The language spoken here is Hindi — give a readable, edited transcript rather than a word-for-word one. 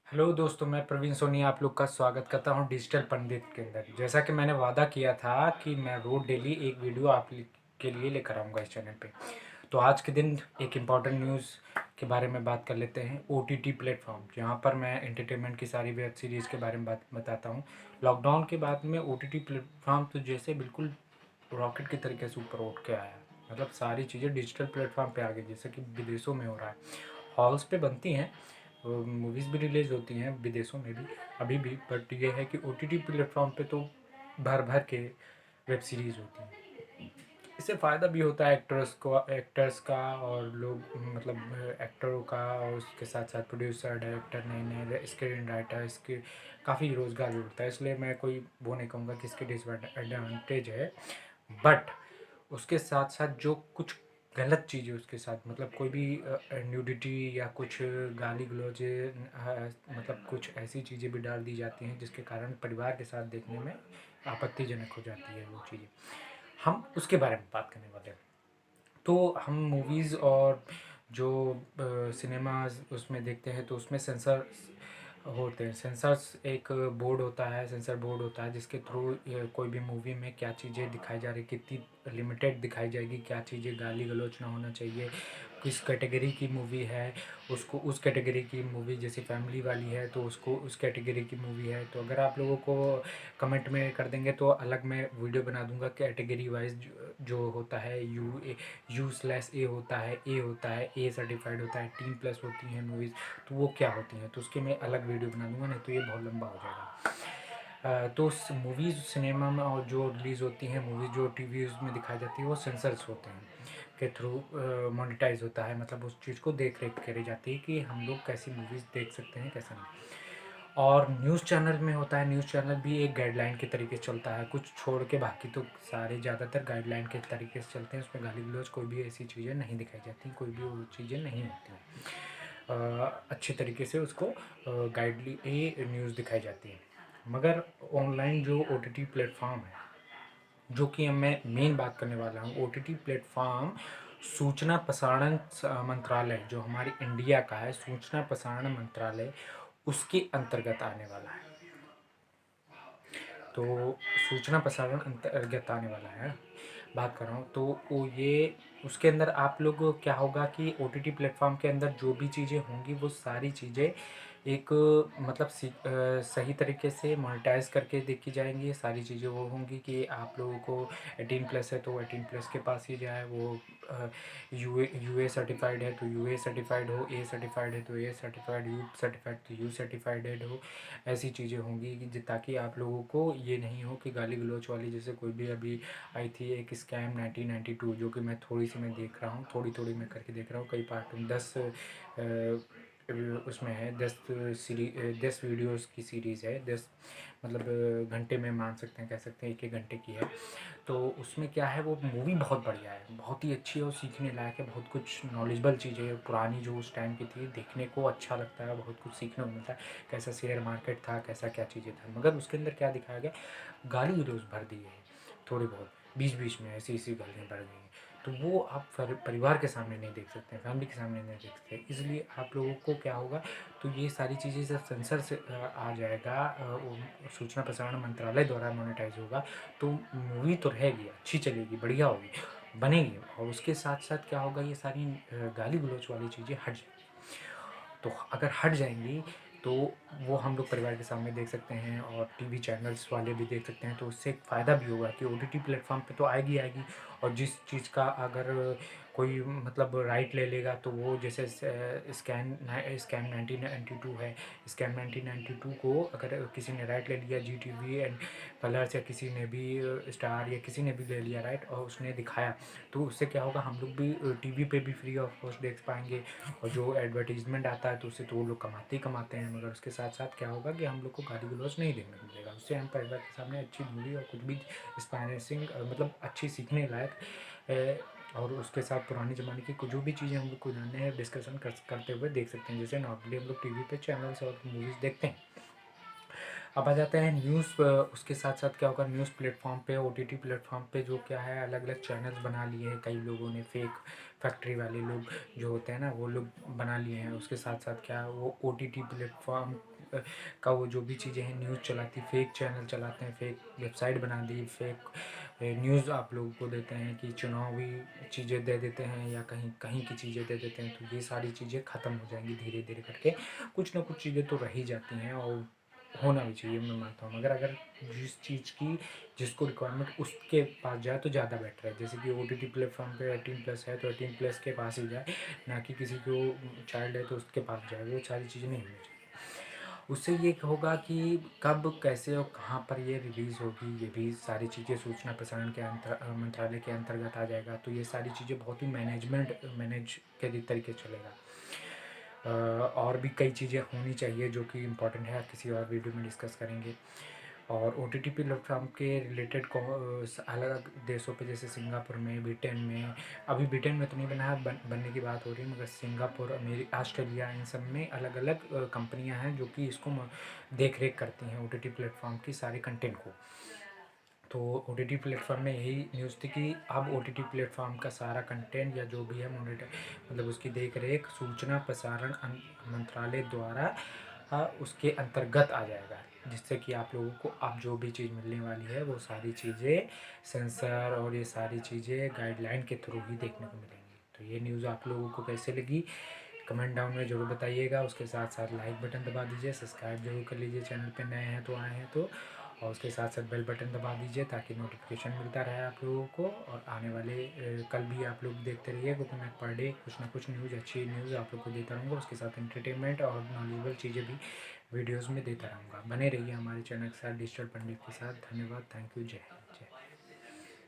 हेलो दोस्तों, मैं प्रवीण सोनी आप लोग का स्वागत करता हूं डिजिटल पंडित के अंदर। जैसा कि मैंने वादा किया था कि मैं रोज डेली एक वीडियो के लिए लेकर आऊँगा इस चैनल पे। तो आज के दिन एक इम्पॉर्टेंट न्यूज़ के बारे में बात कर लेते हैं। ओटीटी प्लेटफॉर्म, जहां पर मैं एंटरटेनमेंट की सारी वेब सीरीज़ के बारे में बात बताता हूँ। लॉकडाउन के बाद में ओटीटी प्लेटफॉर्म तो जैसे बिल्कुल रॉकेट की तरीके से ऊपर उठ के आया। मतलब सारी चीज़ें डिजिटल प्लेटफॉर्म पे आ गई, जैसे कि विदेशों में हो रहा है। हॉल्स पे बनती हैं, मूवीज़ भी रिलीज़ होती हैं विदेशों में भी अभी भी, बट ये है कि ओटीटी प्लेटफॉर्म पे तो भर भर के वेब सीरीज़ होती हैं। इससे फ़ायदा भी होता है एक्टर्स का और लोग मतलब एक्टरों का, और उसके साथ साथ प्रोड्यूसर, डायरेक्टर, नए नए स्क्रीन राइटर, इसके काफ़ी रोज़गार भी होता है। इसलिए मैं कोई वो नहीं कहूँगा कि इसके डिसएडवांटेज है, बट उसके साथ साथ जो कुछ गलत चीज़ें उसके साथ, मतलब कोई भी न्यूडिटी या कुछ गाली गलौज, मतलब कुछ ऐसी चीज़ें भी डाल दी जाती हैं जिसके कारण परिवार के साथ देखने में आपत्तिजनक हो जाती है वो चीज़ें। हम उसके बारे में बात करने वाले हैं। तो हम मूवीज़ और जो सिनेमाज उसमें देखते हैं तो उसमें सेंसर होते हैं। सेंसर्स एक बोर्ड होता है, सेंसर बोर्ड होता है जिसके थ्रू कोई भी मूवी में क्या चीज़ें दिखाई जा रही, कितनी लिमिटेड दिखाई जाएगी, क्या चीज़ें गाली गलौज ना होना चाहिए, किस कैटेगरी की मूवी है उसको, उस कैटेगरी की मूवी जैसे फैमिली वाली है तो उसको उस कैटेगरी की मूवी है। तो अगर आप लोगों को कमेंट में कर देंगे तो अलग मैं वीडियो बना दूंगा कैटेगरी वाइज। जो होता है U/A होता है, ए होता है, ए सर्टिफाइड होता है, 18+ होती हैं मूवीज़, तो वो क्या होती हैं, तो उसके मैं अलग वीडियो बना दूंगा, नहीं तो ये बहुत लंबा हो जाएगा। तो मूवीज़ सिनेमा में और जो रिलीज़ होती हैं मूवीज़, जो टीवी में दिखाई जाती है, वो सेंसर्स होते हैं के थ्रू मोनेटाइज होता है। मतलब उस चीज़ को देख रेख करी जाती है कि हम लोग कैसी मूवीज़ देख सकते हैं, कैसे नहीं। और न्यूज़ चैनल में होता है, न्यूज़ चैनल भी एक गाइडलाइन के तरीके से चलता है, कुछ छोड़ के बाकी तो सारे ज़्यादातर गाइडलाइन के तरीके से चलते हैं। उसमें गाली गलौज कोई भी ऐसी चीज़ें नहीं दिखाई जाती, कोई भी वो चीज़ें नहीं होती हैं। अच्छी तरीके से उसको गाइडली न्यूज़ दिखाई जाती है। मगर ऑनलाइन जो ओटीटी प्लेटफॉर्म है, जो कि अब मैं मेन बात करने वाला हूँ, ओटीटी प्लेटफॉर्म सूचना प्रसारण मंत्रालय, जो हमारी इंडिया का है, सूचना प्रसारण मंत्रालय, उसके अंतर्गत आने वाला है। तो सूचना प्रसारण अंतर्गत आने वाला है बात कर रहा हूँ। तो वो ये उसके अंदर आप लोग क्या होगा कि ओटीटी प्लेटफॉर्म के अंदर जो भी चीज़ें होंगी वो सारी चीज़ें एक मतलब सही तरीके से मोनेटाइज करके देखी जाएंगी। सारी चीज़ें वो होंगी कि आप लोगों को 18+ है तो 18+ के पास ही जाए, वो यूए सर्टिफाइड है तो यूए सर्टिफाइड हो, ए सर्टिफाइड है तो ए सर्टिफाइड, यू सर्टिफाइड तो यू सर्टिफाइड हो। ऐसी चीज़ें होंगी कि ताकि आप लोगों को ये नहीं हो कि गाली गलौज वाली, जैसे कोई भी अभी आई थी एक स्कैम 1992, जो कि मैं थोड़ी सी मैं देख रहा हूँ, थोड़ी मैं करके देख रहा हूँ, कई पार्ट में 10 उसमें है, 10 वीडियोस की सीरीज़ है, 10 मतलब घंटे में मान सकते हैं, कह सकते हैं 1-1 घंटे की है। तो उसमें क्या है, वो मूवी बहुत बढ़िया है, बहुत ही अच्छी है और सीखने लायक है। बहुत कुछ नॉलेजेबल चीज़ें पुरानी जो उस टाइम की थी देखने को अच्छा लगता है, बहुत कुछ सीखने को मिलता है, कैसा शेयर मार्केट था, कैसा क्या चीज़ें था। मगर उसके अंदर क्या दिखाया गया, गाली गलौज भर दी है थोड़ी बहुत, बीच बीच में ऐसी ऐसी गालियाँ भर दी हैं। तो वो आप परिवार के सामने नहीं देख सकते हैं, फैमिली के सामने नहीं देख सकते, इसलिए आप लोगों को क्या होगा, तो ये सारी चीज़ें जब सेंसर से आ जाएगा, सूचना प्रसारण मंत्रालय द्वारा मोनेटाइज होगा, तो मूवी तो रहेगी, अच्छी चलेगी, बढ़िया होगी, बनेगी। और उसके साथ साथ क्या होगा, ये सारी गाली गलौज वाली चीज़ें हट जाएंगी। तो अगर हट जाएंगी तो वो हम लोग परिवार के सामने देख सकते हैं और टीवी चैनल्स वाले भी देख सकते हैं। तो उससे एक फ़ायदा भी होगा कि ओटीटी प्लेटफॉर्म पे तो आएगी आएगी, और जिस चीज़ का अगर कोई मतलब राइट ले लेगा तो वो, जैसे स्कैम 1992 है, स्कैम 1992 को अगर किसी ने राइट ले लिया, GTV एंड कलर्स या किसी ने भी स्टार या किसी ने भी ले लिया राइट और उसने दिखाया, तो उससे क्या होगा, हम लोग भी टीवी पे भी फ्री ऑफ कॉस्ट देख पाएंगे। और जो एडवर्टीजमेंट आता है तो उससे तो वो लोग कमाते ही कमाते हैं, मगर उसके साथ साथ क्या होगा कि हम लोग को गाली गलौज नहीं देखने को मिलेगा। उससे हम परिवार के सामने अच्छी मूवी और कुछ भी इंस्पायरिंग मतलब अच्छी सीखने लायक और उसके साथ पुराने ज़माने की जो भी चीज़ें हम लोग को जानने हैं करते हुए देख सकते हैं, जैसे नॉर्मली हम लोग टीवी पे चैनल्स और मूवीज़ देखते हैं। अब आ जाते हैं न्यूज़। उसके साथ साथ क्या होगा, न्यूज़ प्लेटफॉर्म पे, ओटीटी प्लेटफॉर्म पे जो क्या है, अलग अलग चैनल्स बना लिए हैं कई लोगों ने, फेक फैक्ट्री वाले लोग जो होते हैं ना, वो लोग बना लिए हैं। उसके साथ साथ क्या, वो ओटीटी प्लेटफॉर्म का वो जो भी चीज़ें हैं न्यूज़ चलाती, फेक चैनल चलाते हैं, फेक वेबसाइट बना दी, फेक न्यूज़ आप लोगों को देते हैं कि चुनावी चीज़ें दे देते हैं या कहीं कहीं की चीज़ें दे देते हैं। तो ये सारी चीज़ें ख़त्म हो जाएंगी धीरे धीरे करके। कुछ ना कुछ चीज़ें तो रह ही जाती हैं और होना भी चाहिए, मैं मानता हूँ। मगर अगर जिस चीज़ की जिसको रिक्वायरमेंट उसके पास जाए तो ज़्यादा बेटर है। जैसे कि ओटीटी प्लेटफॉर्म पे 18+ है तो 18+ के पास ही जाए, ना कि किसी को चाइल्ड है तो उसके पास जाए। वो सारी चीज़ें नहीं होनी चाहिए। उससे ये होगा कि कब कैसे और कहाँ पर ये रिलीज़ होगी, ये भी सारी चीज़ें सूचना प्रसारण के मंत्रालय के अंतर्गत आ जाएगा। तो ये सारी चीज़ें बहुत ही मैनेज के तरीके से चलेगा। और भी कई चीज़ें होनी चाहिए जो कि इम्पोर्टेंट है, किसी और वीडियो में डिस्कस करेंगे। और ओटीटी प्लेटफॉर्म के रिलेटेड अलग अलग देशों पे, जैसे सिंगापुर में, ब्रिटेन में, अभी ब्रिटेन में तो नहीं बना है, बनने की बात हो रही है, मगर सिंगापुर, अमेरिका, ऑस्ट्रेलिया, इन सब में अलग अलग कंपनियां हैं जो कि इसको देख रेख करती हैं ओटीटी प्लेटफॉर्म की सारे कंटेंट को। तो ओटीटी प्लेटफॉर्म में यही न्यूज़ थी कि अब ओटीटी प्लेटफॉर्म का सारा कंटेंट या जो भी है मॉनिटर, मतलब उसकी देख रेख सूचना प्रसारण मंत्रालय द्वारा उसके अंतर्गत आ जाएगा। जिससे कि आप लोगों को अब जो भी चीज़ मिलने वाली है वो सारी चीज़ें सेंसर और ये सारी चीज़ें गाइडलाइन के थ्रू ही देखने को मिलेंगी। तो ये न्यूज़ आप लोगों को कैसे लगी, कमेंट डाउन में ज़रूर बताइएगा। उसके साथ साथ लाइक बटन दबा दीजिए, सब्सक्राइब जरूर कर लीजिए चैनल पे, नए हैं तो आए हैं तो। और उसके साथ साथ बेल बटन दबा दीजिए ताकि नोटिफिकेशन मिलता रहे आप लोगों को। और आने वाले कल भी आप लोग देखते रहिए, क्योंकि मैं पर डे कुछ ना कुछ न्यूज़, अच्छी न्यूज़ आप लोग को देता रहूँगा। उसके साथ एंटरटेनमेंट और नॉलेजेबल चीज़ें भी वीडियोज़ में देता रहूँगा। बने रहिए हमारे चैनल के साथ, डिजिटल पंडित के साथ। धन्यवाद, थैंक यू, जय हिंद, जय।